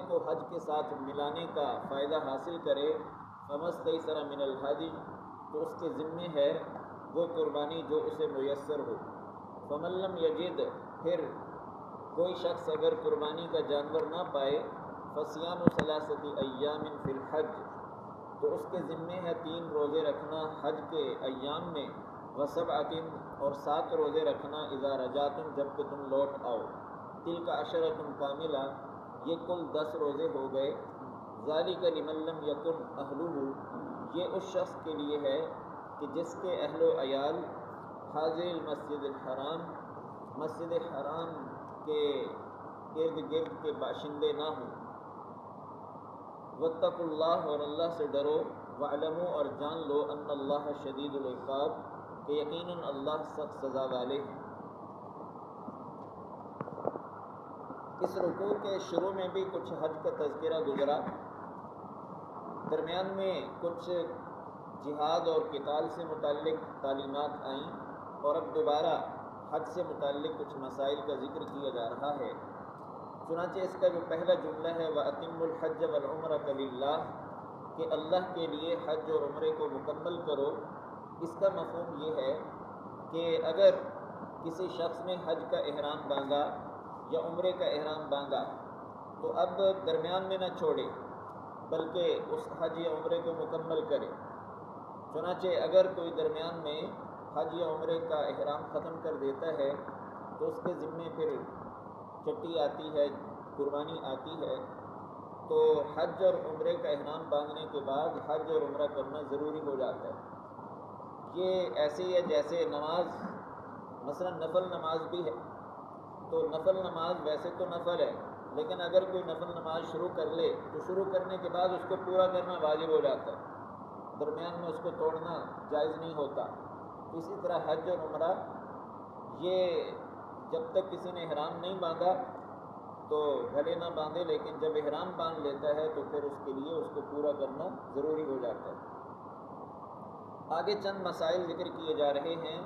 کو حج کے ساتھ ملانے کا فائدہ حاصل کرے فمستیسر من الحدی، تو اس کے ذمے ہے وہ قربانی جو اسے میسر ہو۔ فمن لم یجد، پھر کوئی شخص اگر قربانی کا جانور نہ پائے، فصیام ثلاثۃ ایام فی الحج، تو اس کے ذمے ہے 3 روزے رکھنا حج کے ایام میں، وسبعۃ، اور 7 روزے رکھنا اذا رجعتم، جب کہ تم لوٹ آؤ۔ تلک عشرۃ کاملہ، یہ کل 10 روزے ہو گئے۔ ذالک لمن لم یکن اہلہ، یہ اس شخص کے لیے ہے کہ جس کے اہل و عیال حاضر المسجد الحرام، مسجد حرام کے ارد گرد کے باشندے نہ ہوں۔ واتقوا اللہ، اور اللہ سے ڈرو، واعلموا، اور جان لو، ان اللہ شدید العقاب، کہ یقیناً اللہ سخت سزا والے ہیں۔ اس رکوع کے شروع میں بھی کچھ حج کا تذکرہ گزرا، درمیان میں کچھ جہاد اور قتال سے متعلق تعلیمات آئیں، اور اب دوبارہ حج سے متعلق کچھ مسائل کا ذکر کیا جا رہا ہے۔ چنانچہ اس کا جو پہلا جملہ ہے وَأَتِمُّوا الْحَجَّ وَالْعُمْرَةَ لِلَّهِ، کہ اللہ کے لیے حج اور عمرے کو مکمل کرو، اس کا مفہوم یہ ہے کہ اگر کسی شخص نے حج کا احرام باندھا یا عمرے کا احرام باندھا تو اب درمیان میں نہ چھوڑے، بلکہ اس حج یا عمرے کو مکمل کرے۔ چنانچہ اگر کوئی درمیان میں حج یا عمرے کا احرام ختم کر دیتا ہے تو اس کے ذمے پھر چٹی آتی ہے، قربانی آتی ہے، تو حج اور عمرے کا احرام باندھنے کے بعد حج اور عمرہ کرنا ضروری ہو جاتا ہے۔ یہ ایسے ہی ہے جیسے نماز، مثلا نفل نماز بھی ہے، تو نفل نماز ویسے تو نفل ہے، لیکن اگر کوئی نفل نماز شروع کر لے تو شروع کرنے کے بعد اس کو پورا کرنا واجب ہو جاتا ہے، درمیان میں اس کو توڑنا جائز نہیں ہوتا۔ تو اسی طرح حج اور عمرہ، یہ جب تک کسی نے احرام نہیں باندھا تو بھلے نہ باندھے، لیکن جب احرام باندھ لیتا ہے تو پھر اس کے لیے اس کو پورا کرنا ضروری ہو جاتا ہے۔ آگے چند مسائل ذکر کیے جا رہے ہیں،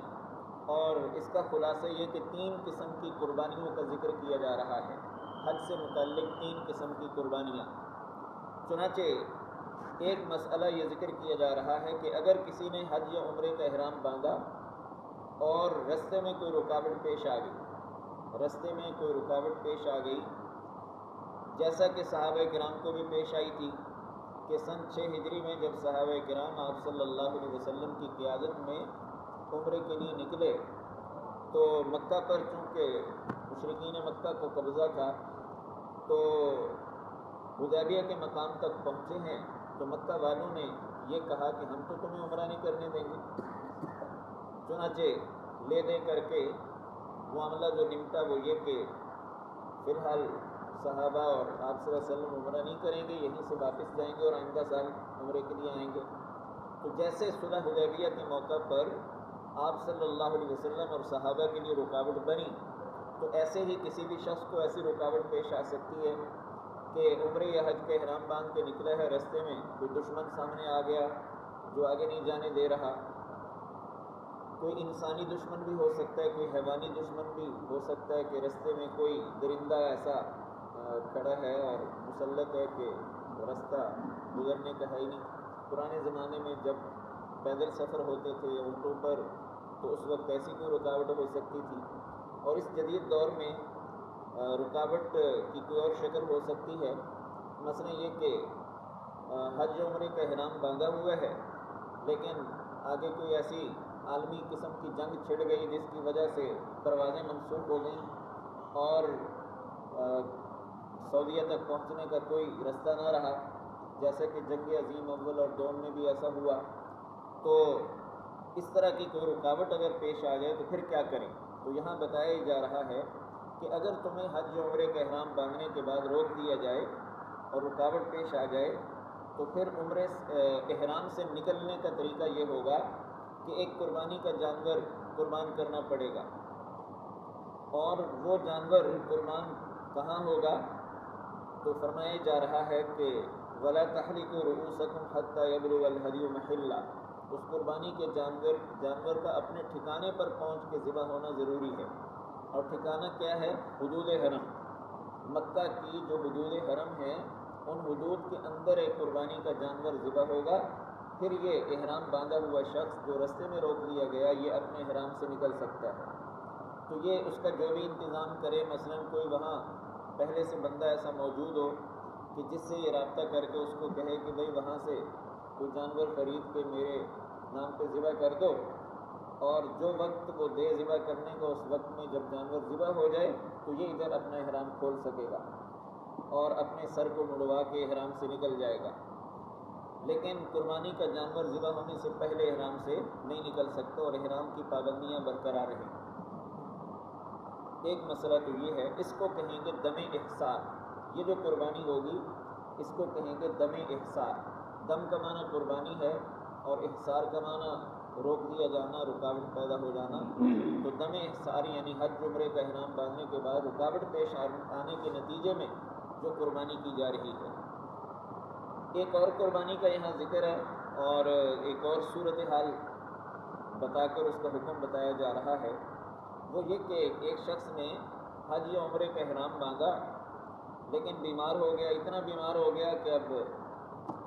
اور اس کا خلاصہ یہ کہ 3 قسم کی قربانیوں کا ذکر کیا جا رہا ہے، حج سے متعلق 3 قسم کی قربانیاں۔ چنانچہ ایک مسئلہ یہ ذکر کیا جا رہا ہے کہ اگر کسی نے حج یا عمرے کا احرام باندھا اور رستے میں کوئی رکاوٹ پیش آ گئی، جیسا کہ صحابہ کرام کو بھی پیش آئی تھی کہ سن 6 ہجری میں جب صحابہ کرام آپ صلی اللہ علیہ وسلم کی قیادت میں عمرے کے لیے نکلے تو مکہ پر چونکہ مشرکین مکہ کو قبضہ تھا، تو حدیبیہ کے مقام تک پہنچے ہیں، تو مکہ والوں نے یہ کہا کہ ہم تو تمہیں عمرہ نہیں کرنے دیں گے۔ چنانچہ لے دے کر کے معاملہ جو نمٹا وہ یہ کہ فی الحال صحابہ اور آپ صلی اللہ علیہ وسلم عمرہ نہیں کریں گے، یہیں سے واپس جائیں گے اور آئندہ سال عمرے کے لیے آئیں گے۔ تو جیسے صلح حدیبیہ کے موقع پر آپ صلی اللہ علیہ وسلم اور صحابہ کے لیے رکاوٹ بنی، تو ایسے ہی کسی بھی شخص کو ایسی رکاوٹ پیش آ سکتی ہے کہ عمرے یا حج کے احرام باندھ کے نکلا ہے، رستے میں کوئی دشمن سامنے آ گیا جو آگے نہیں جانے دے رہا، کوئی انسانی دشمن بھی ہو سکتا ہے، کوئی حیوانی دشمن بھی ہو سکتا ہے کہ رستے میں کوئی درندہ ایسا کھڑا ہے اور مسلط ہے کہ رستہ گزرنے کا ہے ہی نہیں۔ پرانے زمانے میں جب پیدل سفر ہوتے تھے یا اونٹوں پر، تو اس وقت ایسی کوئی رکاوٹ ہو سکتی تھی، اور اس جدید دور میں رکاوٹ کی کوئی اور شکل ہو سکتی ہے، مثلا یہ کہ حج عمرے کا احرام باندھا ہوا ہے لیکن آگے کوئی ایسی عالمی قسم کی جنگ چھڑ گئی جس کی وجہ سے پروازیں منسوخ ہو گئیں اور سعودیہ تک پہنچنے کا کوئی رستہ نہ رہا، جیسا کہ جنگ عظیم اول اور دوم میں بھی ایسا ہوا۔ تو اس طرح کی کوئی رکاوٹ اگر پیش آ جائے تو پھر کیا کریں؟ تو یہاں بتایا جا رہا ہے کہ اگر تمہیں حج عمرے کا احرام باندھنے کے بعد روک دیا جائے اور رکاوٹ پیش آ جائے تو پھر عمرے احرام سے نکلنے کا طریقہ یہ ہوگا کہ ایک قربانی کا جانور قربان کرنا پڑے گا، اور وہ جانور قربان کہاں ہوگا؟ تو فرمایا جا رہا ہے کہ وَلَا تَحْلِقُوا رُؤُوسَكُمْ حَتَّى يَبْلُغَ الْهَدْيُ مَحِلَّهُ، اس قربانی کے جانور کا اپنے ٹھکانے پر پہنچ کے ذبح ہونا ضروری ہے، اور ٹھکانہ کیا ہے؟ حدود حرم۔ مکہ کی جو حدود حرم ہیں ان حدود کے اندر ایک قربانی کا جانور ذبح ہوگا، پھر یہ احرام باندھا ہوا شخص جو رستے میں روک لیا گیا یہ اپنے احرام سے نکل سکتا ہے۔ تو یہ اس کا جو بھی انتظام کرے، مثلا کوئی وہاں پہلے سے بندہ ایسا موجود ہو کہ جس سے یہ رابطہ کر کے اس کو کہے کہ بھئی وہاں سے کوئی جانور خرید کے میرے نام پہ ذبح کر دو، اور جو وقت وہ دے ذبح کرنے کا اس وقت میں جب جانور ذبح ہو جائے تو یہ ادھر اپنا احرام کھول سکے گا اور اپنے سر کو مڑوا کے احرام سے نکل جائے گا۔ لیکن قربانی کا جانور ذبح ہونے سے پہلے احرام سے نہیں نکل سکتا اور احرام کی پابندیاں برقرار رہیں۔ ایک مسئلہ تو یہ ہے، اس کو کہیں گے دم احصار۔ یہ جو قربانی ہوگی اس کو کہیں گے دم احصار۔ دم کا معنی قربانی ہے اور احصار کا معنی روک دیا جانا، رکاوٹ پیدا ہو جانا۔ تو دم احصار یعنی حج عمرے کا احرام باندھنے کے بعد رکاوٹ پیش آنے کے نتیجے میں جو قربانی کی جا رہی ہے۔ ایک اور قربانی کا یہاں ذکر ہے اور ایک اور صورتحال بتا کر اس کا حکم بتایا جا رہا ہے، وہ یہ کہ ایک شخص نے حج یا عمرے کا احرام باندھا لیکن بیمار ہو گیا، اتنا بیمار ہو گیا کہ اب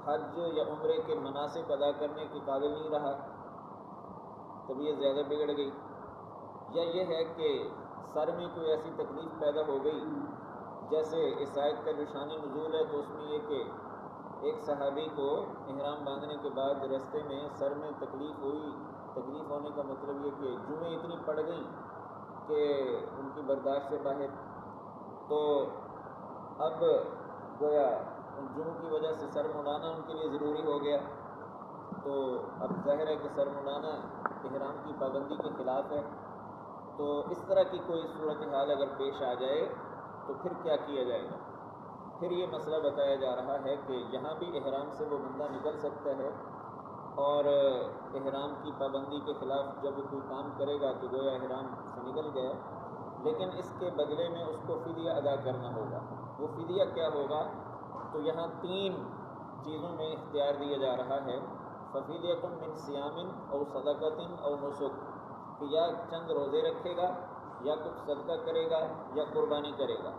حج یا عمرے کے مناسک ادا کرنے کے قابل نہیں رہا، طبیعت زیادہ بگڑ گئی، یا یہ ہے کہ سر میں کوئی ایسی تکلیف پیدا ہو گئی، جیسے اس آیت کا جو شان نزول ہے تو اس میں یہ کہ ایک صحابی کو احرام باندھنے کے بعد رستے میں سر میں تکلیف ہوئی۔ تکلیف ہونے کا مطلب یہ کہ جوئیں اتنی پڑ گئیں کہ ان کی برداشت سے باہر، تو اب گویا ان جوؤں کی وجہ سے سر مڑانا ان کے لیے ضروری ہو گیا۔ تو اب ظاہر ہے کہ سر مڑانا احرام کی پابندی کے خلاف ہے۔ تو اس طرح کی کوئی صورتحال اگر پیش آ جائے تو پھر کیا کیا جائے گا؟ پھر یہ مسئلہ بتایا جا رہا ہے کہ یہاں بھی احرام سے وہ بندہ نکل سکتا ہے، اور احرام کی پابندی کے خلاف جب وہ کوئی کام کرے گا تو گویا احرام سے نکل گیا، لیکن اس کے بدلے میں اس کو فدیہ ادا کرنا ہوگا۔ وہ فدیہ کیا ہوگا؟ تو یہاں 3 چیزوں میں اختیار دیا جا رہا ہے، ففدیۃ من صیام او صدقۃ او نسک، کہ یا چند روزے رکھے گا یا کچھ صدقہ کرے گا یا قربانی کرے گا۔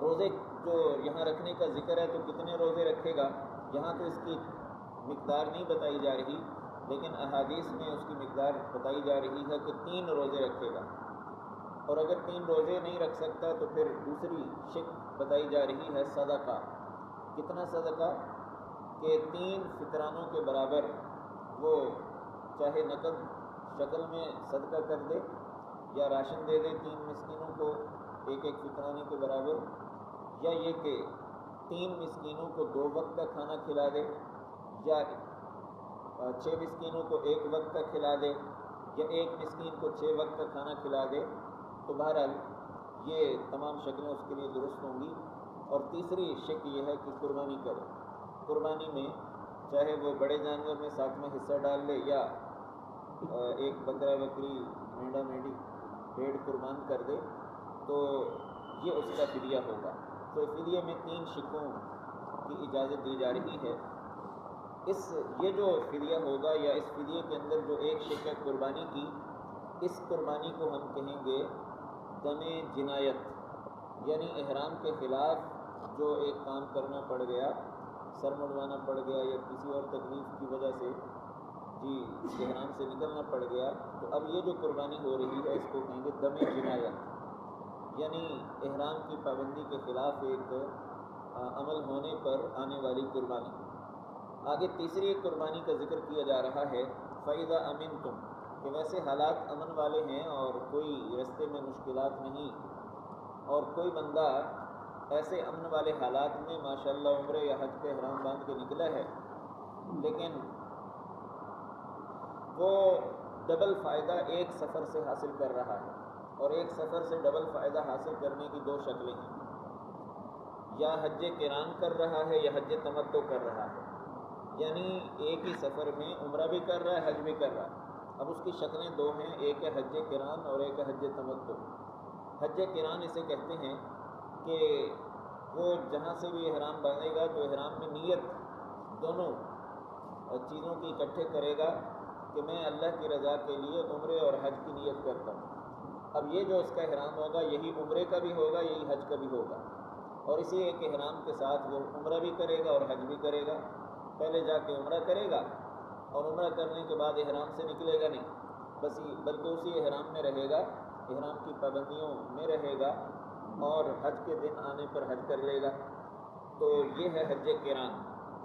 روزے جو یہاں رکھنے کا ذکر ہے تو کتنے روزے رکھے گا؟ یہاں تو اس کی مقدار نہیں بتائی جا رہی، لیکن احادیث میں اس کی مقدار بتائی جا رہی ہے کہ 3 روزے رکھے گا، اور اگر 3 روزے نہیں رکھ سکتا تو پھر دوسری شک بتائی جا رہی ہے صدقہ۔ کتنا صدقہ؟ کہ 3 فطرانوں کے برابر وہ چاہے نقد شکل میں صدقہ کر دے یا راشن دے دے 3 مسکینوں کو ایک فطرانے کے برابر، یا یہ کہ 3 مسکینوں کو 2 وقت کا کھانا کھلا دے، یا 6 مسکینوں کو 1 وقت کا کھلا دے، یا 1 مسکین کو 6 وقت کا کھانا کھلا دے۔ تو بہرحال یہ تمام شکلیں اس کے لیے درست ہوں گی۔ اور تیسری شک یہ ہے کہ قربانی کرے۔ قربانی میں چاہے وہ بڑے جانور میں 7واں حصہ ڈال لے یا ایک بکرا بکری مینڈا مینڈی بھیڑ قربان کر دے تو یہ اس کا فدیہ ہوگا۔ تو فدیے میں 3 شکوں کی اجازت دی جا رہی ہے۔ یہ جو فدیہ ہوگا یا اس فدیے کے اندر جو ایک شک ہے قربانی کی، اس قربانی کو ہم کہیں گے دم جنایت، یعنی احرام کے خلاف جو ایک کام کرنا پڑ گیا، سر مڑوانا پڑ گیا یا کسی اور تکلیف کی وجہ سے احرام سے نکلنا پڑ گیا، تو اب یہ جو قربانی ہو رہی ہے اس کو کہیں گے دم جنایت، یعنی احرام کی پابندی کے خلاف ایک عمل ہونے پر آنے والی قربانی۔ آگے تیسری ایک قربانی کا ذکر کیا جا رہا ہے، فَإِذَا أَمِنْتُمْ، کہ ویسے حالات امن والے ہیں اور کوئی رستے میں مشکلات نہیں، اور کوئی بندہ ایسے امن والے حالات میں ماشاءاللہ عمرے یا حج کے احرام باندھ کے نکلا ہے، لیکن وہ ڈبل فائدہ ایک سفر سے حاصل کر رہا ہے، اور ایک سفر سے ڈبل فائدہ حاصل کرنے کی 2 شکلیں ہیں، یا حج قران کر رہا ہے یا حج تمتع کر رہا ہے، یعنی ایک ہی سفر میں عمرہ بھی کر رہا ہے حج بھی کر رہا ہے۔ اب اس کی شکلیں 2 ہیں، ایک ہے حج قران اور ایک ہے حج تمتع۔ حج قران اسے کہتے ہیں کہ وہ جہاں سے بھی احرام باندھے گا تو احرام میں نیت دونوں چیزوں کی اکٹھے کرے گا کہ میں اللہ کی رضا کے لیے عمرے اور حج کی نیت کرتا ہوں، اب یہ جو اس کا احرام ہوگا یہی عمرے کا بھی ہوگا، یہی حج کا بھی ہوگا، اور اسی ایک احرام کے ساتھ وہ عمرہ بھی کرے گا اور حج بھی کرے گا۔ پہلے جا کے عمرہ کرے گا اور عمرہ کرنے کے بعد احرام سے نکلے گا نہیں، بلکہ اسی احرام میں رہے گا، احرام کی پابندیوں میں رہے گا اور حج کے دن آنے پر حج کر لے گا۔ تو یہ ہے حج قران۔